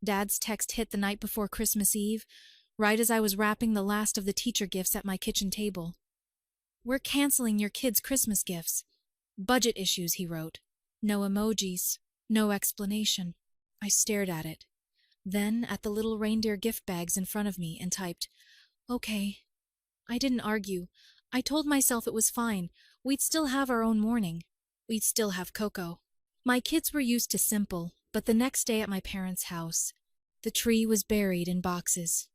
Dad's text hit the night before Christmas Eve, right as I was wrapping the last of the teacher gifts at my kitchen table. "We're canceling your kids' Christmas gifts. Budget issues," he wrote. No emojis, no explanation. I stared at it, then at the little reindeer gift bags in front of me and typed, "Okay." I didn't argue. I told myself it was fine. We'd still have our own morning. We'd still have Coco. My kids were used to simple, but the next day at my parents' house, the tree was buried in boxes.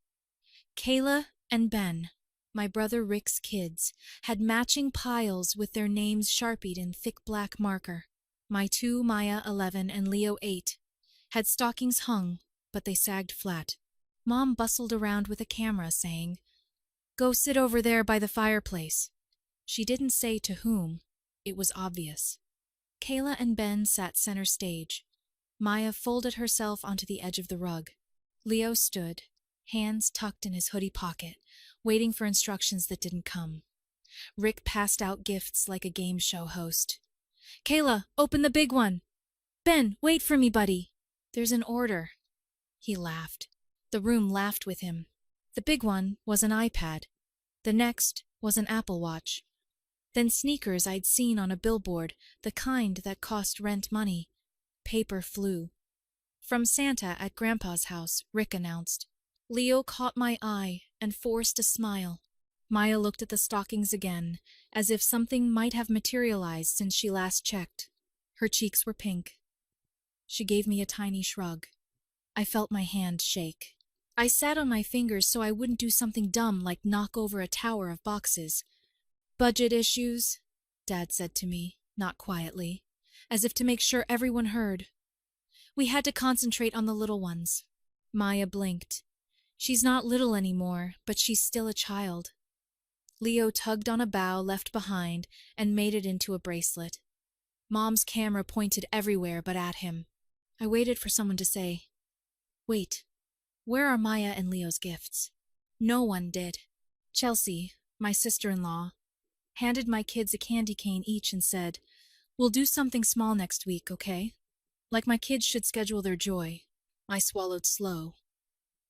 Kayla and Ben, my brother Rick's kids, had matching piles with their names sharpied in thick black marker. My two, Maya 11 and Leo 8, had stockings hung, but they sagged flat. Mom bustled around with a camera saying, "Go sit over there by the fireplace." She didn't say to whom. It was obvious. Kayla and Ben sat center stage. Maya folded herself onto the edge of the rug. Leo stood, hands tucked in his hoodie pocket, waiting for instructions that didn't come. Rick passed out gifts like a game show host. "Kayla, open the big one." "Ben, wait for me, buddy." "There's an order." He laughed. The room laughed with him. The big one was an iPad. The next was an Apple Watch. Then sneakers I'd seen on a billboard, the kind that cost rent money. Paper flew. "From Santa at Grandpa's house," Rick announced. Leo caught my eye and forced a smile. Maya looked at the stockings again, as if something might have materialized since she last checked. Her cheeks were pink. She gave me a tiny shrug. I felt my hand shake. I sat on my fingers so I wouldn't do something dumb like knock over a tower of boxes. "Budget issues," Dad said to me, not quietly, as if to make sure everyone heard. "We had to concentrate on the little ones." Maya blinked. "She's not little anymore, but she's still a child." Leo tugged on a bow left behind and made it into a bracelet. Mom's camera pointed everywhere but at him. I waited for someone to say, "Wait, where are Maya and Leo's gifts?" No one did. Chelsea, my sister-in-law, handed my kids a candy cane each and said, "We'll do something small next week, okay? Like my kids should schedule their joy." I swallowed slow.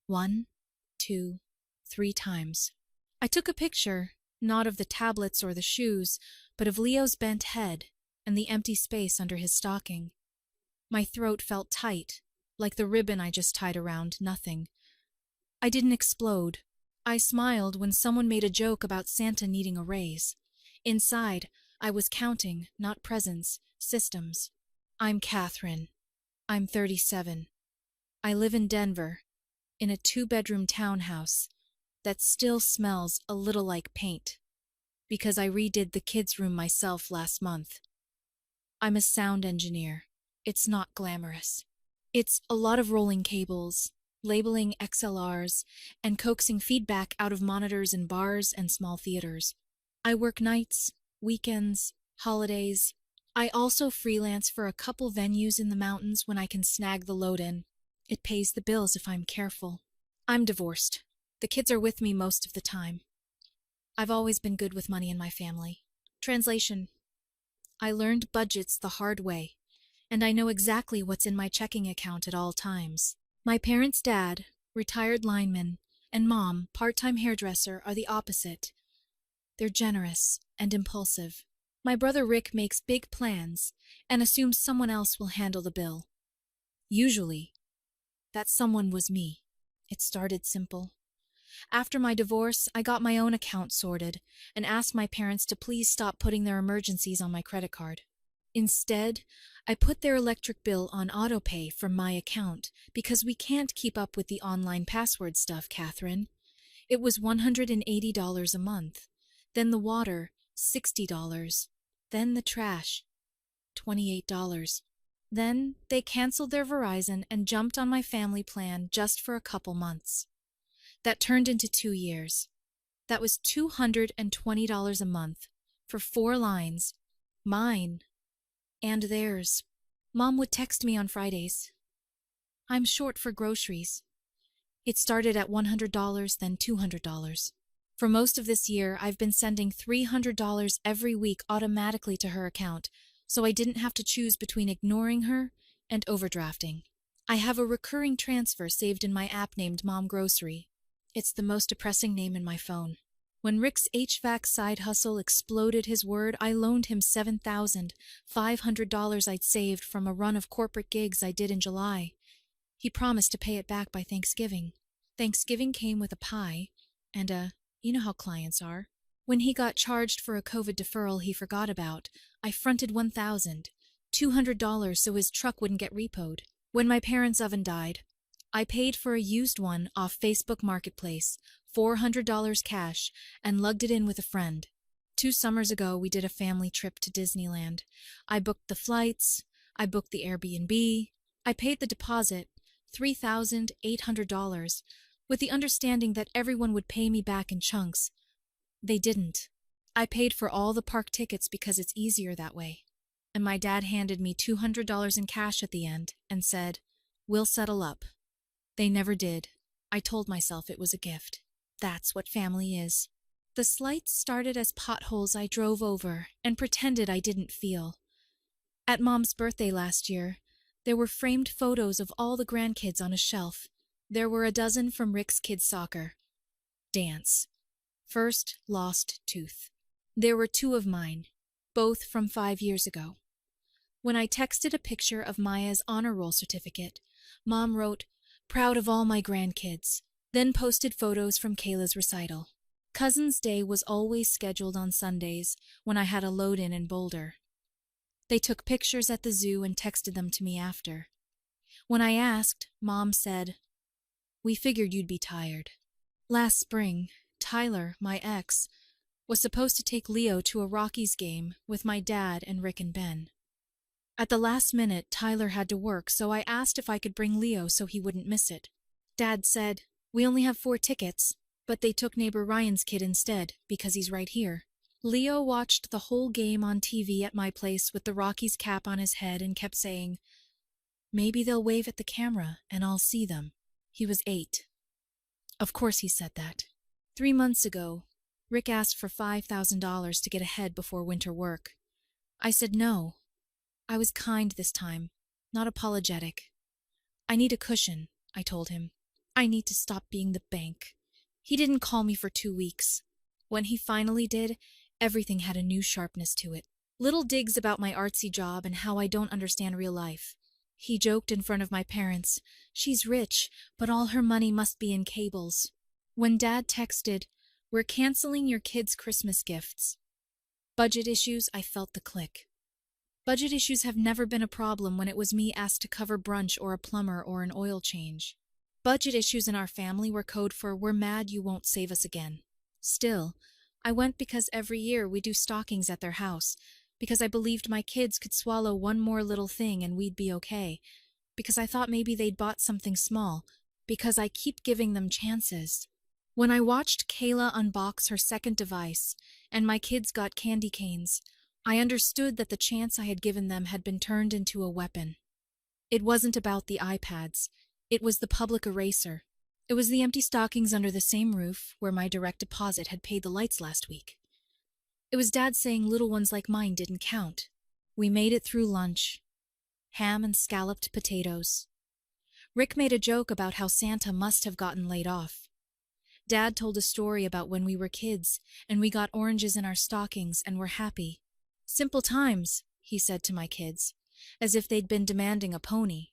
1, 2, 3 times. I took a picture, not of the tablets or the shoes, but of Leo's bent head and the empty space under his stocking. My throat felt tight, like the ribbon I just tied around nothing. I didn't explode. I smiled when someone made a joke about Santa needing a raise. Inside, I was counting, not presents, systems. I'm Catherine. I'm 37. I live in Denver, in a 2-bedroom townhouse that still smells a little like paint, because I redid the kids' room myself last month. I'm a sound engineer. It's not glamorous. It's a lot of rolling cables, labeling XLRs, and coaxing feedback out of monitors in bars and small theaters. I work nights, weekends, holidays. I also freelance for a couple venues in the mountains when I can snag the load in. It pays the bills if I'm careful. I'm divorced. The kids are with me most of the time. I've always been good with money in my family. Translation: I learned budgets the hard way, and I know exactly what's in my checking account at all times. My parents' dad, retired lineman, and mom, part-time hairdresser, are the opposite. They're generous and impulsive. My brother Rick makes big plans and assumes someone else will handle the bill. Usually, that someone was me. It started simple. After my divorce, I got my own account sorted and asked my parents to please stop putting their emergencies on my credit card. Instead, I put their electric bill on autopay from my account because we can't keep up with the online password stuff, Catherine. It was $180 a month. Then the water, $60. Then the trash, $28. Then they canceled their Verizon and jumped on my family plan just for a couple months. That turned into 2 years. That was $220 a month for 4 lines, mine and theirs. Mom would text me on Fridays. I'm short for groceries. It started at $100, then $200. For most of this year, I've been sending $300 every week automatically to her account, so I didn't have to choose between ignoring her and overdrafting. I have a recurring transfer saved in my app named Mom Grocery. It's the most depressing name in my phone. When Rick's HVAC side hustle exploded his word, I loaned him $7,500 I'd saved from a run of corporate gigs I did in July. He promised to pay it back by Thanksgiving. Thanksgiving came with a pie and you know how clients are. When he got charged for a COVID deferral he forgot about, I fronted $1,200 so his truck wouldn't get repoed. When my parents' oven died, I paid for a used one off Facebook Marketplace, $400 cash, and lugged it in with a friend. 2 summers ago, we did a family trip to Disneyland. I booked the flights, I booked the Airbnb, I paid the deposit, $3,800, with the understanding that everyone would pay me back in chunks. They didn't. I paid for all the park tickets because it's easier that way. And my dad handed me $200 in cash at the end and said, "We'll settle up." They never did. I told myself it was a gift. That's what family is. The slights started as potholes I drove over and pretended I didn't feel. At Mom's birthday last year, there were framed photos of all the grandkids on a shelf. There were a dozen from Rick's kids' soccer. Dance. First lost tooth. There were 2 of mine, both from 5 years ago. When I texted a picture of Maya's honor roll certificate, Mom wrote, "Proud of all my grandkids," then posted photos from Kayla's recital. Cousin's Day was always scheduled on Sundays when I had a load-in in Boulder. They took pictures at the zoo and texted them to me after. When I asked, Mom said, "We figured you'd be tired." Last spring, Tyler, my ex, was supposed to take Leo to a Rockies game with my dad and Rick and Ben. At the last minute, Tyler had to work, so I asked if I could bring Leo so he wouldn't miss it. Dad said, "We only have 4 tickets, but they took neighbor Ryan's kid instead, because he's right here." Leo watched the whole game on TV at my place with the Rockies cap on his head and kept saying, "Maybe they'll wave at the camera and I'll see them." He was 8. Of course he said that. 3 months ago, Rick asked for $5,000 to get ahead before winter work. I said no. I was kind this time, not apologetic. "I need a cushion," I told him. "I need to stop being the bank." He didn't call me for 2 weeks. When he finally did, everything had a new sharpness to it. Little digs about my artsy job and how I don't understand real life. He joked in front of my parents, "She's rich, but all her money must be in cables." When Dad texted, "We're canceling your kids' Christmas gifts." Budget issues, I felt the click. Budget issues have never been a problem when it was me asked to cover brunch or a plumber or an oil change. Budget issues in our family were code for "we're mad you won't save us again." Still, I went because every year we do stockings at their house, because I believed my kids could swallow one more little thing and we'd be okay, because I thought maybe they'd bought something small, because I keep giving them chances. When I watched Kayla unbox her second device and my kids got candy canes, I understood that the chance I had given them had been turned into a weapon. It wasn't about the iPads. It was the public eraser. It was the empty stockings under the same roof where my direct deposit had paid the lights last week. It was Dad saying little ones like mine didn't count. We made it through lunch. Ham and scalloped potatoes. Rick made a joke about how Santa must have gotten laid off. Dad told a story about when we were kids and we got oranges in our stockings and were happy. "Simple times," he said to my kids, as if they'd been demanding a pony.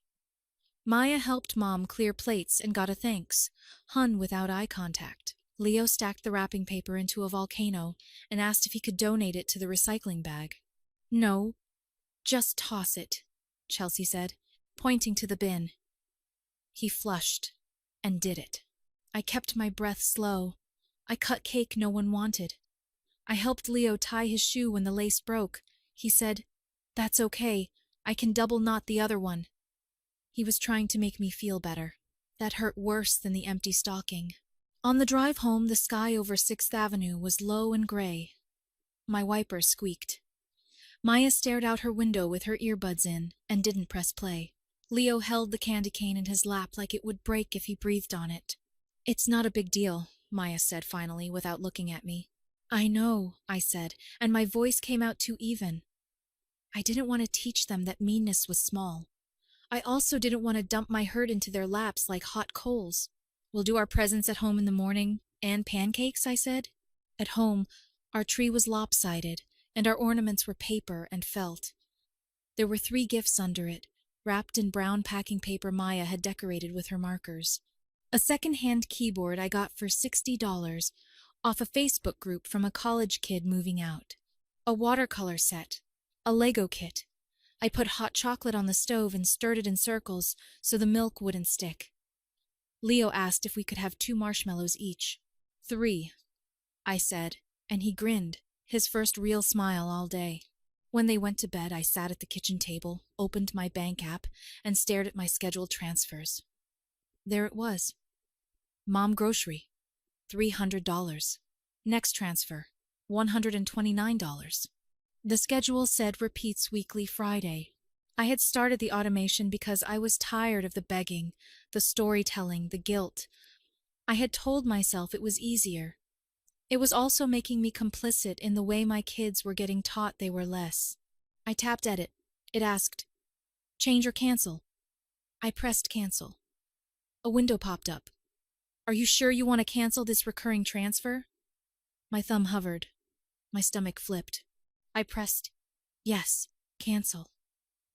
Maya helped Mom clear plates and got a thanks, Hun without eye contact. Leo stacked the wrapping paper into a volcano and asked if he could donate it to the recycling bag. "No, just toss it," Chelsea said, pointing to the bin. He flushed and did it. I kept my breath slow. I cut cake no one wanted. I helped Leo tie his shoe when the lace broke. He said, "That's okay. I can double knot the other one." He was trying to make me feel better. That hurt worse than the empty stocking. On the drive home, the sky over 6th Avenue was low and gray. My wiper squeaked. Maya stared out her window with her earbuds in and didn't press play. Leo held the candy cane in his lap like it would break if he breathed on it. "It's not a big deal," Maya said finally without looking at me. "I know," I said, and my voice came out too even. I didn't want to teach them that meanness was small. I also didn't want to dump my hurt into their laps like hot coals. We'll do our presents at home in the morning, and pancakes, I said. At home, our tree was lopsided, and our ornaments were paper and felt. There were 3 gifts under it, wrapped in brown packing paper Maya had decorated with her markers. A second-hand keyboard I got for $60 off a Facebook group from a college kid moving out. A watercolor set. A Lego kit. I put hot chocolate on the stove and stirred it in circles so the milk wouldn't stick. Leo asked if we could have 2 marshmallows each. 3, I said, and he grinned, his first real smile all day. When they went to bed, I sat at the kitchen table, opened my bank app, and stared at my scheduled transfers. There it was. Mom grocery, $300. Next transfer, $129. The schedule said repeats weekly Friday. I had started the automation because I was tired of the begging, the storytelling, the guilt. I had told myself it was easier. It was also making me complicit in the way my kids were getting taught they were less. I tapped edit. It asked, "Change or cancel?" I pressed cancel. A window popped up. "Are you sure you want to cancel this recurring transfer?" My thumb hovered. My stomach flipped. I pressed, "Yes, cancel."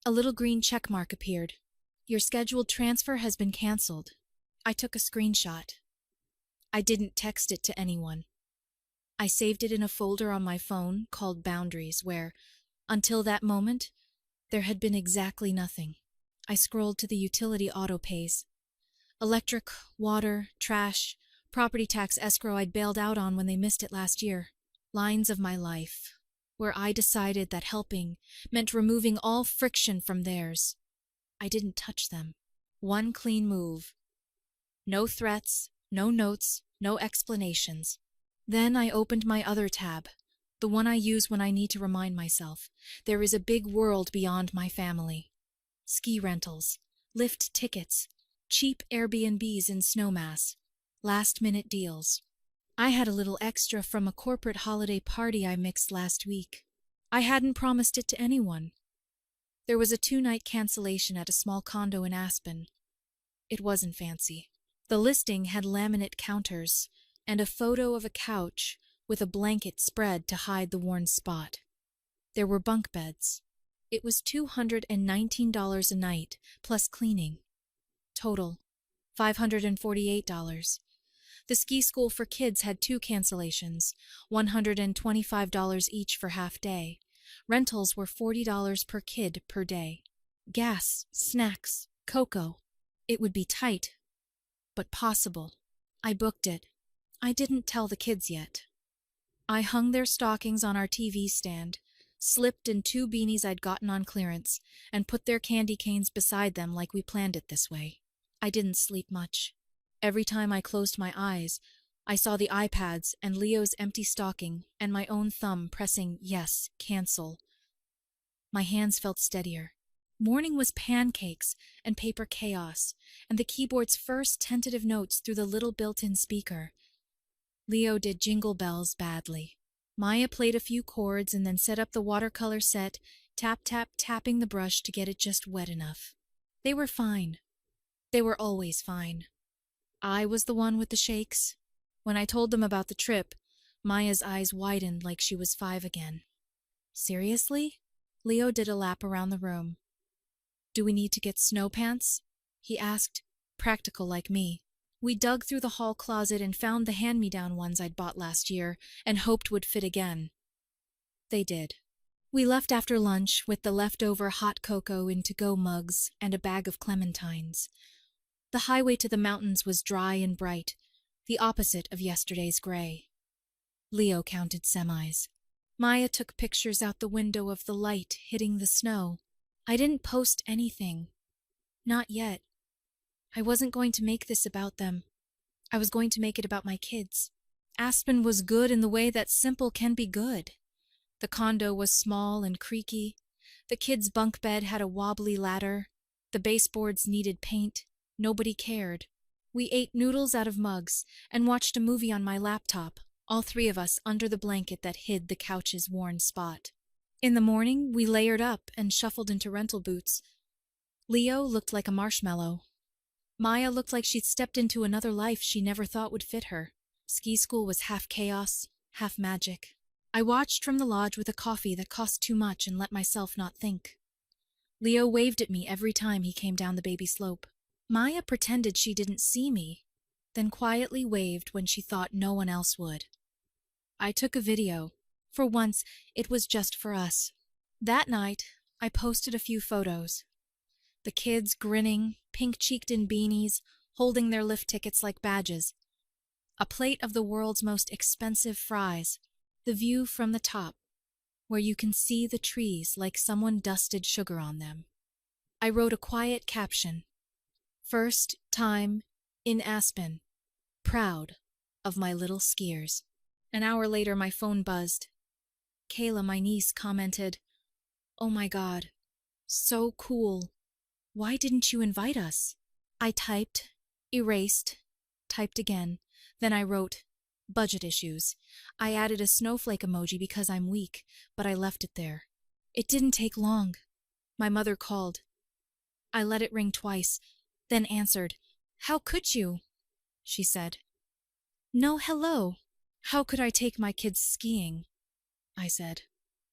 A little green check mark appeared. "Your scheduled transfer has been canceled." I took a screenshot. I didn't text it to anyone. I saved it in a folder on my phone called Boundaries, where, until that moment, there had been exactly nothing. I scrolled to the utility auto pays. Electric, water, trash, property tax escrow I'd bailed out on when they missed it last year. Lines of my life, where I decided that helping meant removing all friction from theirs. I didn't touch them. One clean move. No threats, no notes, no explanations. Then I opened my other tab, the one I use when I need to remind myself there is a big world beyond my family. Ski rentals, lift tickets, cheap Airbnbs in Snowmass, last-minute deals. I had a little extra from a corporate holiday party I mixed last week. I hadn't promised it to anyone. There was a 2-night cancellation at a small condo in Aspen. It wasn't fancy. The listing had laminate counters and a photo of a couch with a blanket spread to hide the worn spot. There were bunk beds. It was $219 a night, plus cleaning. Total, $548. The ski school for kids had 2 cancellations, $125 each for half day. Rentals were $40 per kid per day. Gas, snacks, cocoa. It would be tight, but possible. I booked it. I didn't tell the kids yet. I hung their stockings on our TV stand, slipped in 2 beanies I'd gotten on clearance, and put their candy canes beside them like we planned it this way. I didn't sleep much. Every time I closed my eyes, I saw the iPads and Leo's empty stocking and my own thumb pressing yes, cancel. My hands felt steadier. Morning was pancakes and paper chaos, and the keyboard's first tentative notes through the little built-in speaker. Leo did Jingle Bells badly. Maya played a few chords and then set up the watercolor set, tapping the brush to get it just wet enough. They were fine. They were always fine. I was the one with the shakes. When I told them about the trip, Maya's eyes widened like she was 5 again. Seriously? Leo did a lap around the room. Do we need to get snow pants? He asked, practical like me. We dug through the hall closet and found the hand-me-down ones I'd bought last year and hoped would fit again. They did. We left after lunch with the leftover hot cocoa in to-go mugs and a bag of clementines. The highway to the mountains was dry and bright, the opposite of yesterday's gray. Leo counted semis. Maya took pictures out the window of the light hitting the snow. I didn't post anything. Not yet. I wasn't going to make this about them. I was going to make it about my kids. Aspen was good in the way that simple can be good. The condo was small and creaky. The kids' bunk bed had a wobbly ladder. The baseboards needed paint. Nobody cared. We ate noodles out of mugs and watched a movie on my laptop, all 3 of us under the blanket that hid the couch's worn spot. In the morning, we layered up and shuffled into rental boots. Leo looked like a marshmallow. Maya looked like she'd stepped into another life she never thought would fit her. Ski school was half chaos, half magic. I watched from the lodge with a coffee that cost too much and let myself not think. Leo waved at me every time he came down the baby slope. Maya pretended she didn't see me, then quietly waved when she thought no one else would. I took a video. For once, it was just for us. That night, I posted a few photos. The kids grinning, pink-cheeked in beanies, holding their lift tickets like badges. A plate of the world's most expensive fries, the view from the top, where you can see the trees like someone dusted sugar on them. I wrote a quiet caption. First time in Aspen. Proud of my little skiers. An hour later, my phone buzzed. Kayla, my niece, commented, "Oh my God, so cool. Why didn't you invite us?" I typed, erased, typed again. Then I wrote, "Budget issues." I added a snowflake emoji because I'm weak, but I left it there. It didn't take long. My mother called. I let it ring twice, then answered. "How could you?" she said. "No, hello. How could I take my kids skiing?" I said.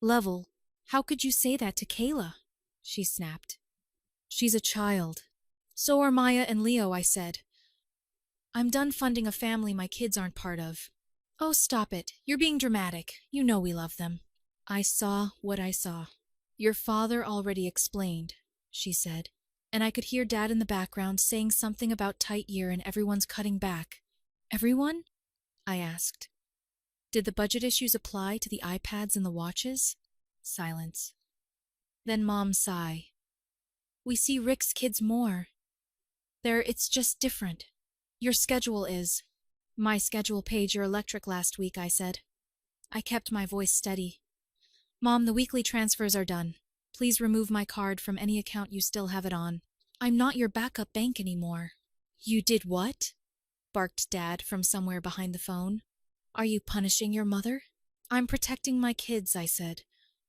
"Level, how could you say that to Kayla?" she snapped. "She's a child." "So are Maya and Leo," I said. "I'm done funding a family my kids aren't part of." "Oh, stop it. You're being dramatic. You know we love them." I saw what I saw. "Your father already explained," she said, and I could hear Dad in the background saying something about tight year and everyone's cutting back. "Everyone?" I asked. "Did the budget issues apply to the iPads and the watches?" Silence. Then Mom's sigh. "We see Rick's kids more. It's just different. Your schedule is." "My schedule paid your electric last week," I said. I kept my voice steady. "Mom, the weekly transfers are done. Please remove my card from any account you still have it on. I'm not your backup bank anymore." "You did what?" barked Dad from somewhere behind the phone. "Are you punishing your mother?" "I'm protecting my kids," I said.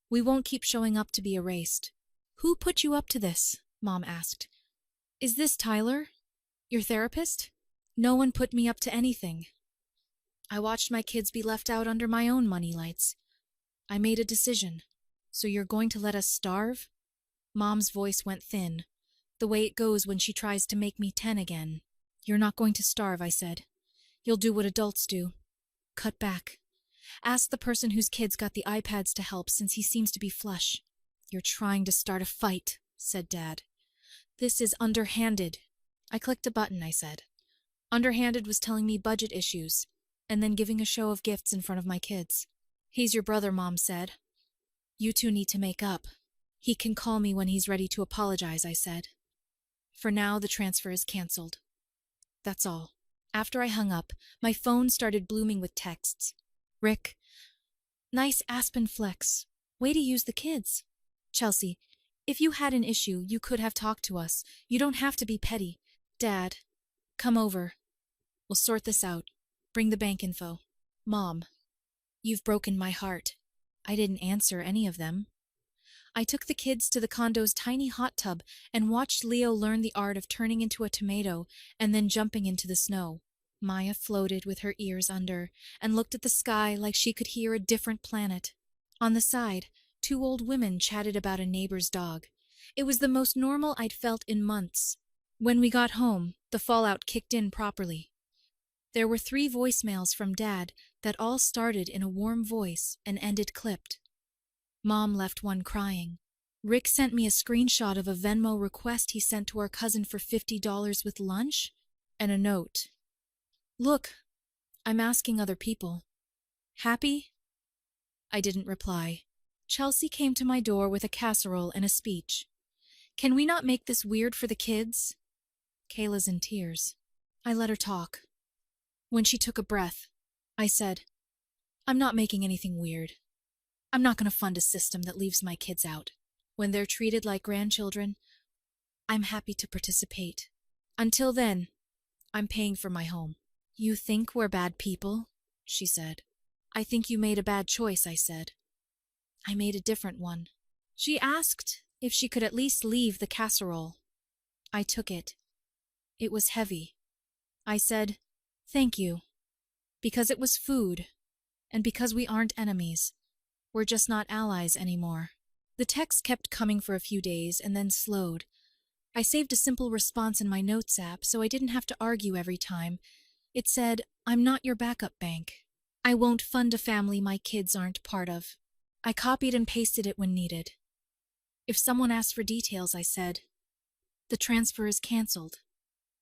"We won't keep showing up to be erased." "Who put you up to this?" Mom asked. "Is this Tyler? Your therapist?" "No one put me up to anything. I watched my kids be left out under my own money lights. I made a decision." "So you're going to let us starve?" Mom's voice went thin, the way it goes when she tries to make me 10 again. "You're not going to starve," I said. "You'll do what adults do. Cut back. Ask the person whose kids got the iPads to help since he seems to be flush." "You're trying to start a fight," said Dad. "This is underhanded." I clicked a button, I said. Underhanded was telling me budget issues, and then giving a show of gifts in front of my kids. "He's your brother," Mom said. "You two need to make up. He can call me when he's ready to apologize," I said. "For now, the transfer is canceled." That's all. After I hung up, my phone started blooming with texts. "Rick, nice Aspen flex. Way to use the kids. Chelsea, if you had an issue, you could have talked to us. You don't have to be petty. Dad, come over. We'll sort this out. Bring the bank info. Mom, you've broken my heart." I didn't answer any of them. I took the kids to the condo's tiny hot tub and watched Leo learn the art of turning into a tomato and then jumping into the snow. Maya floated with her ears under and looked at the sky like she could hear a different planet. On the side, 2 old women chatted about a neighbor's dog. It was the most normal I'd felt in months. When we got home, the fallout kicked in properly. There were 3 voicemails from Dad that all started in a warm voice and ended clipped. Mom left one crying. Rick sent me a screenshot of a Venmo request he sent to our cousin for $50 with lunch and a note. "Look, I'm asking other people. Happy?" I didn't reply. Chelsea came to my door with a casserole and a speech. "Can we not make this weird for the kids?" Kayla's in tears. I let her talk. When she took a breath, I said, "I'm not making anything weird. I'm not going to fund a system that leaves my kids out. When they're treated like grandchildren, I'm happy to participate. Until then, I'm paying for my home." "You think we're bad people?" she said. "I think you made a bad choice," I said. "I made a different one." She asked if she could at least leave the casserole. I took it. It was heavy. I said, "Thank you," because it was food, and because we aren't enemies. We're just not allies anymore. The text kept coming for a few days and then slowed. I saved a simple response in my notes app so I didn't have to argue every time. It said, "I'm not your backup bank. I won't fund a family my kids aren't part of." I copied and pasted it when needed. If someone asked for details, I said, "The transfer is canceled."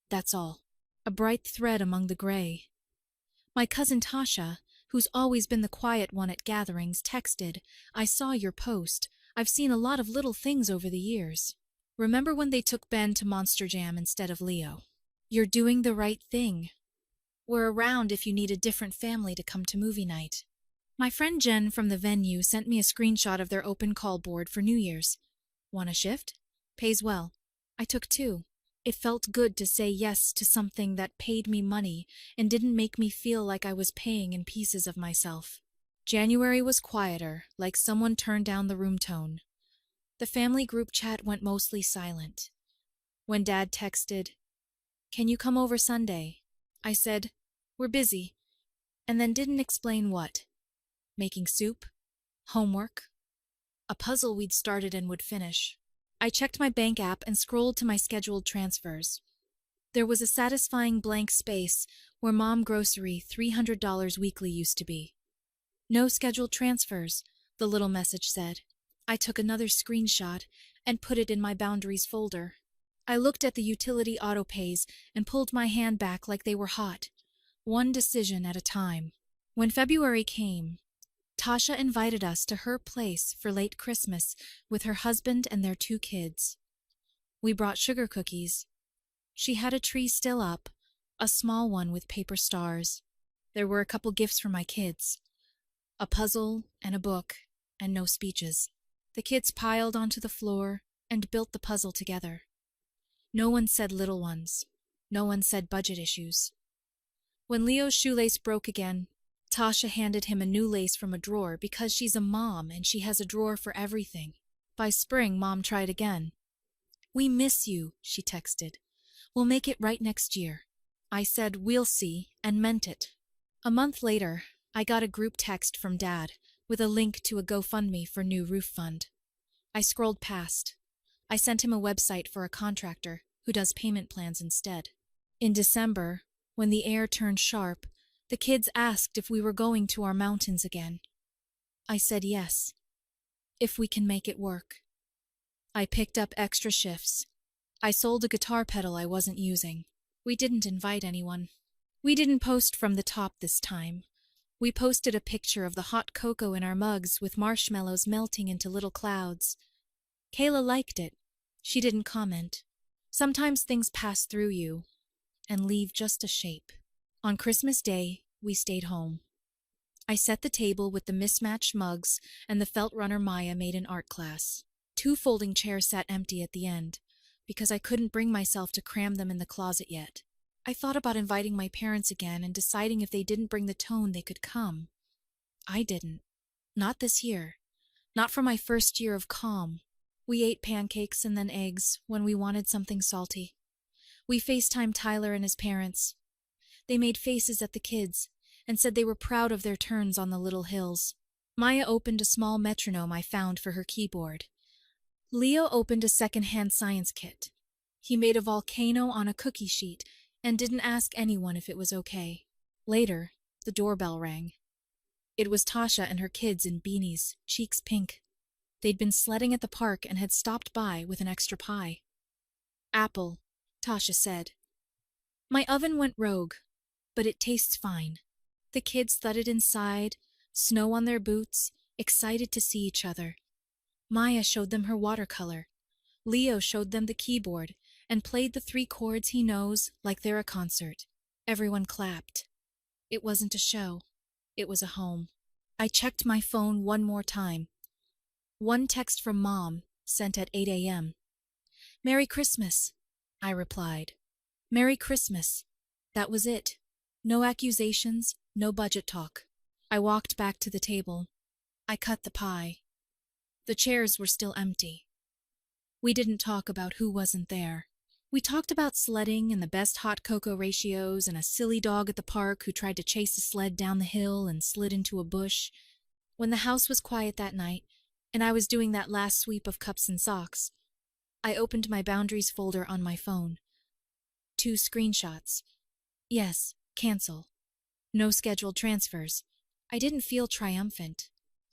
That's all. A bright thread among the gray. My cousin Tasha, who's always been the quiet one at gatherings, texted, "I saw your post. I've seen a lot of little things over the years. Remember when they took Ben to Monster Jam instead of Leo? You're doing the right thing. We're around if you need a different family to come to movie night." My friend Jen from the venue sent me a screenshot of their open call board for New Year's. "Want a shift? Pays well." I took 2. It felt good to say yes to something that paid me money and didn't make me feel like I was paying in pieces of myself. January was quieter, like someone turned down the room tone. The family group chat went mostly silent. When Dad texted, "Can you come over Sunday?" I said, "We're busy," and then didn't explain what. Making soup? Homework? A puzzle we'd started and would finish. I checked my bank app and scrolled to my scheduled transfers. There was a satisfying blank space where Mom grocery $300 weekly used to be. "No scheduled transfers," the little message said. I took another screenshot and put it in my boundaries folder. I looked at the utility autopays and pulled my hand back like they were hot, one decision at a time. When February came, Tasha invited us to her place for late Christmas with her husband and their 2 kids. We brought sugar cookies. She had a tree still up, a small one with paper stars. There were a couple gifts for my kids, a puzzle and a book, and no speeches. The kids piled onto the floor and built the puzzle together. No one said little ones. No one said budget issues. When Leo's shoelace broke again, Tasha handed him a new lace from a drawer because she's a mom and she has a drawer for everything. By spring, Mom tried again. "We miss you," she texted. "We'll make it right next year." I said, "We'll see," and meant it. A month later, I got a group text from Dad with a link to a GoFundMe for new roof fund. I scrolled past. I sent him a website for a contractor who does payment plans instead. In December, when the air turned sharp, the kids asked if we were going to our mountains again. I said yes, if we can make it work. I picked up extra shifts. I sold a guitar pedal I wasn't using. We didn't invite anyone. We didn't post from the top this time. We posted a picture of the hot cocoa in our mugs with marshmallows melting into little clouds. Kayla liked it. She didn't comment. Sometimes things pass through you and leave just a shape. On Christmas Day, we stayed home. I set the table with the mismatched mugs and the felt runner Maya made in art class. 2 folding chairs sat empty at the end, because I couldn't bring myself to cram them in the closet yet. I thought about inviting my parents again and deciding if they didn't bring the tone they could come. I didn't. Not this year. Not for my first year of calm. We ate pancakes and then eggs when we wanted something salty. We FaceTimed Tyler and his parents. They made faces at the kids and said they were proud of their turns on the little hills. Maya opened a small metronome I found for her keyboard. Leo opened a second-hand science kit. He made a volcano on a cookie sheet and didn't ask anyone if it was okay. Later, the doorbell rang. It was Tasha and her kids in beanies, cheeks pink. They'd been sledding at the park and had stopped by with an extra pie. "Apple," Tasha said. My oven went rogue, but it tastes fine. The kids thudded inside, snow on their boots, excited to see each other. Maya showed them her watercolor. Leo showed them the keyboard and played the 3 chords he knows like they're a concert. Everyone clapped. It wasn't a show. It was a home. I checked my phone one more time. One text from Mom, sent at 8 a.m. "Merry Christmas," I replied. "Merry Christmas." That was it. No accusations, no budget talk. I walked back to the table. I cut the pie. The chairs were still empty. We didn't talk about who wasn't there. We talked about sledding and the best hot cocoa ratios and a silly dog at the park who tried to chase a sled down the hill and slid into a bush. When the house was quiet that night, and I was doing that last sweep of cups and socks, I opened my boundaries folder on my phone. 2 screenshots. Yes, cancel. No scheduled transfers. I didn't feel triumphant.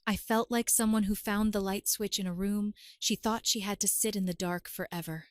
I felt like someone who found the light switch in a room she thought she had to sit in the dark forever.